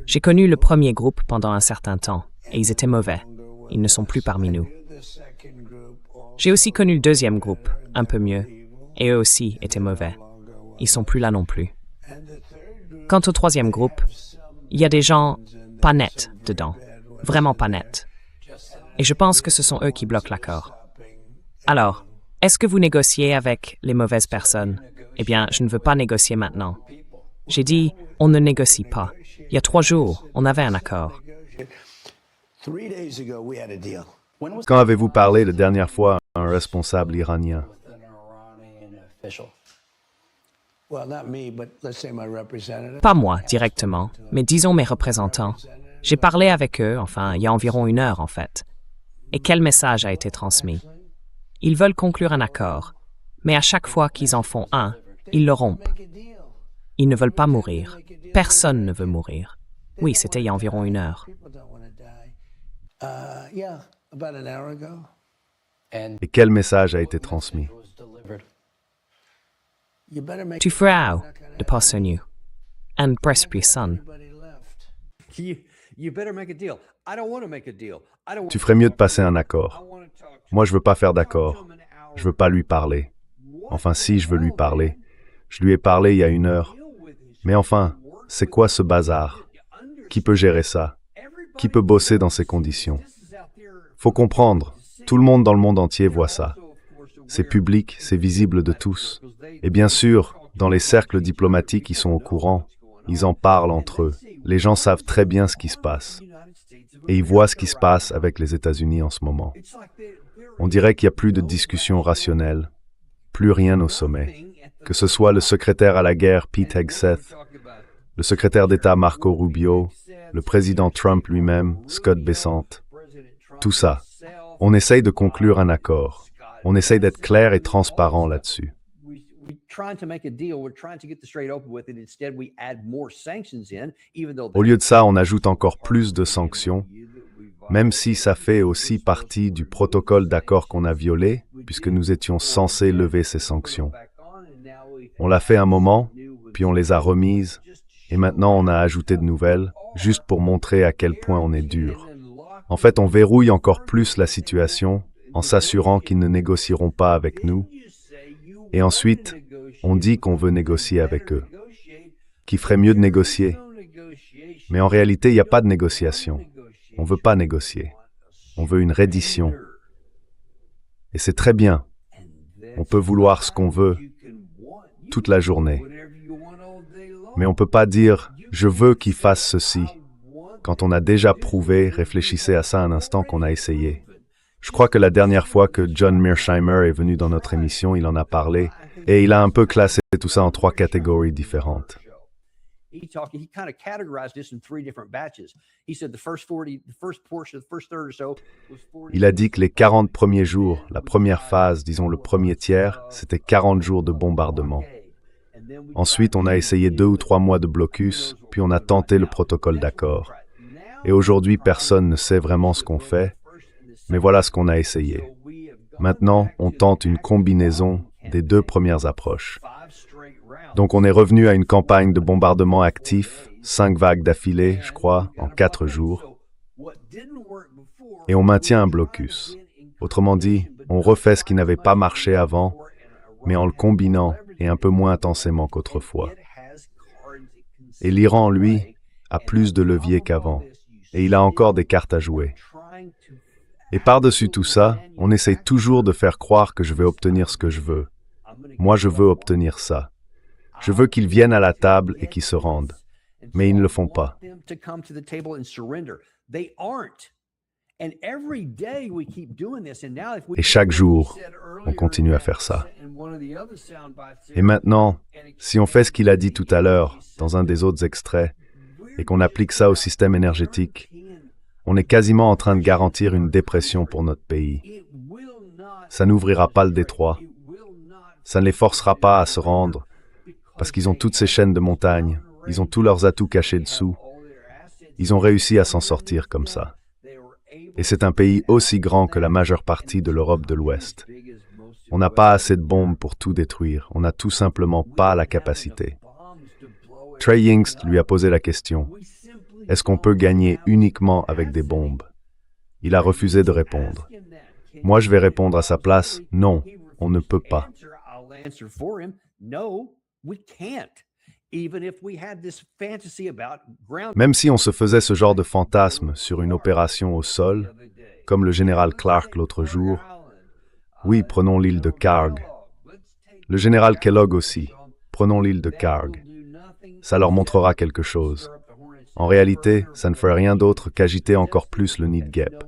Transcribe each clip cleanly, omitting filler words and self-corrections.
J'ai connu le premier groupe pendant un certain temps, et ils étaient mauvais. Ils ne sont plus parmi nous. J'ai aussi connu le deuxième groupe, un peu mieux, et eux aussi étaient mauvais. Ils sont plus là non plus. Quant au troisième groupe, il y a des gens pas nets dedans, vraiment pas nets. Et je pense que ce sont eux qui bloquent l'accord. Alors, est-ce que vous négociez avec les mauvaises personnes? Eh bien, je ne veux pas négocier maintenant. J'ai dit, on ne négocie pas. Il y a 3 jours, on avait un accord. Quand avez-vous parlé la dernière fois à un responsable iranien? Pas moi, directement, mais disons mes représentants. J'ai parlé avec eux, enfin, il y a environ 1 heure, en fait. Et quel message a été transmis? Ils veulent conclure un accord, mais à chaque fois qu'ils en font un, ils le rompent. Ils ne veulent pas mourir. Personne ne veut mourir. Oui, c'était il y a environ 1 heure. Et quel message a été transmis? Tu feras de Poissonnieu, and Prespri Son. Tu ferais mieux de passer un accord. Moi, je veux pas faire d'accord. Je veux pas lui parler. Enfin, si je veux lui parler. Je lui ai parlé il y a 1 heure. Mais enfin, c'est quoi ce bazar? Qui peut gérer ça? Qui peut bosser dans ces conditions? Faut comprendre, tout le monde dans le monde entier voit ça. C'est public, c'est visible de tous. Et bien sûr, dans les cercles diplomatiques, ils sont au courant. Ils en parlent entre eux. Les gens savent très bien ce qui se passe. Et ils voient ce qui se passe avec les États-Unis en ce moment. On dirait qu'il n'y a plus de discussion rationnelle, plus rien au sommet. Que ce soit le secrétaire à la guerre Pete Hegseth, le secrétaire d'État Marco Rubio, le président Trump lui-même, Scott Bessent. Tout ça. On essaye de conclure un accord. On essaye d'être clair et transparent là-dessus. Au lieu de ça, on ajoute encore plus de sanctions, même si ça fait aussi partie du protocole d'accord qu'on a violé, puisque nous étions censés lever ces sanctions. On l'a fait un moment, puis on les a remises, et maintenant on a ajouté de nouvelles, juste pour montrer à quel point on est dur. En fait, on verrouille encore plus la situation, en s'assurant qu'ils ne négocieront pas avec nous, et ensuite, on dit qu'on veut négocier avec eux, qu'il ferait mieux de négocier. Mais en réalité, il n'y a pas de négociation. On ne veut pas négocier. On veut une reddition. Et c'est très bien. On peut vouloir ce qu'on veut toute la journée. Mais on ne peut pas dire « je veux qu'ils fassent ceci » quand on a déjà prouvé, réfléchissez à ça un instant, qu'on a essayé. Je crois que la dernière fois que John Mearsheimer est venu dans notre émission, il en a parlé, et il a un peu classé tout ça en 3 catégories différentes. Il a dit que les 40 premiers jours, la première phase, disons le premier tiers, c'était 40 jours de bombardement. Ensuite, on a essayé 2 ou 3 mois de blocus, puis on a tenté le protocole d'accord. Et aujourd'hui, personne ne sait vraiment ce qu'on fait, mais voilà ce qu'on a essayé. Maintenant, on tente une combinaison des 2 premières approches. Donc on est revenu à une campagne de bombardement actif, 5 vagues d'affilée, je crois, en 4 jours. Et on maintient un blocus. Autrement dit, on refait ce qui n'avait pas marché avant, mais en le combinant et un peu moins intensément qu'autrefois. Et l'Iran, lui, a plus de leviers qu'avant, et il a encore des cartes à jouer. Et par-dessus tout ça, on essaye toujours de faire croire que je vais obtenir ce que je veux. Moi, je veux obtenir ça. Je veux qu'ils viennent à la table et qu'ils se rendent. Mais ils ne le font pas. Et chaque jour, on continue à faire ça. Et maintenant, si on fait ce qu'il a dit tout à l'heure, dans un des autres extraits, et qu'on applique ça au système énergétique, on est quasiment en train de garantir une dépression pour notre pays. Ça n'ouvrira pas le détroit. Ça ne les forcera pas à se rendre, parce qu'ils ont toutes ces chaînes de montagnes, ils ont tous leurs atouts cachés dessous. Ils ont réussi à s'en sortir comme ça. Et c'est un pays aussi grand que la majeure partie de l'Europe de l'Ouest. On n'a pas assez de bombes pour tout détruire, on n'a tout simplement pas la capacité. Trey Yingst lui a posé la question, « Est-ce qu'on peut gagner uniquement avec des bombes ?» Il a refusé de répondre. Moi, je vais répondre à sa place, « Non, on ne peut pas. » Même si on se faisait ce genre de fantasme sur une opération au sol, comme le général Clark l'autre jour, oui, prenons l'île de Karg. Le général Kellogg aussi, prenons l'île de Karg. Ça leur montrera quelque chose. En réalité, ça ne ferait rien d'autre qu'agiter encore plus le nid de guêpe.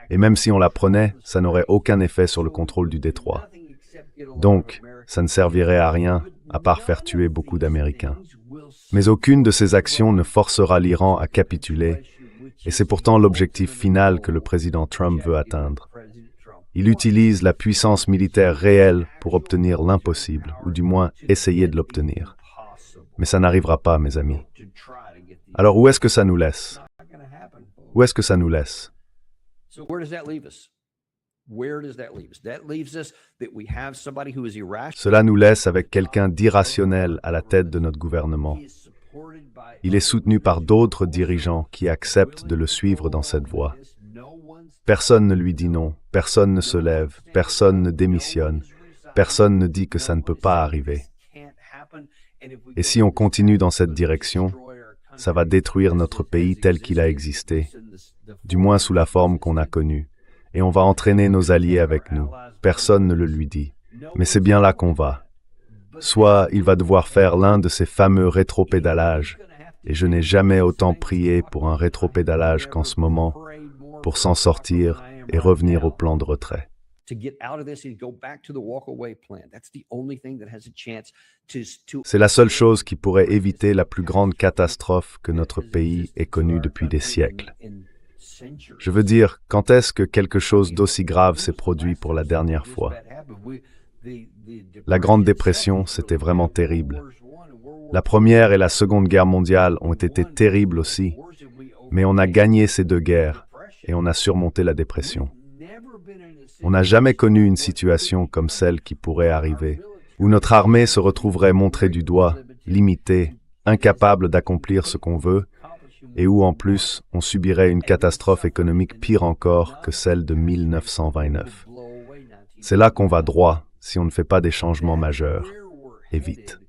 Et même si on la prenait, ça n'aurait aucun effet sur le contrôle du détroit. Donc, ça ne servirait à rien, à part faire tuer beaucoup d'Américains. Mais aucune de ces actions ne forcera l'Iran à capituler, et c'est pourtant l'objectif final que le président Trump veut atteindre. Il utilise la puissance militaire réelle pour obtenir l'impossible, ou du moins essayer de l'obtenir. Mais ça n'arrivera pas, mes amis. Alors où est-ce que ça nous laisse? Où est-ce que ça nous laisse? Cela nous laisse avec quelqu'un d'irrationnel à la tête de notre gouvernement. Il est soutenu par d'autres dirigeants qui acceptent de le suivre dans cette voie. Personne ne lui dit non, personne ne se lève, personne ne démissionne, personne ne dit que ça ne peut pas arriver. Et si on continue dans cette direction, ça va détruire notre pays tel qu'il a existé, du moins sous la forme qu'on a connue, et on va entraîner nos alliés avec nous. Personne ne le lui dit. Mais c'est bien là qu'on va. Soit il va devoir faire l'un de ces fameux rétropédalages, et je n'ai jamais autant prié pour un rétropédalage qu'en ce moment, pour s'en sortir et revenir au plan de retrait. C'est la seule chose qui pourrait éviter la plus grande catastrophe que notre pays ait connue depuis des siècles. Je veux dire, quand est-ce que quelque chose d'aussi grave s'est produit pour la dernière fois? La Grande Dépression, c'était vraiment terrible. La Première et la Seconde Guerre mondiale ont été terribles aussi, mais on a gagné ces deux guerres et on a surmonté la dépression. On n'a jamais connu une situation comme celle qui pourrait arriver, où notre armée se retrouverait montrée du doigt, limitée, incapable d'accomplir ce qu'on veut, et où en plus on subirait une catastrophe économique pire encore que celle de 1929. C'est là qu'on va droit si on ne fait pas des changements majeurs, et vite.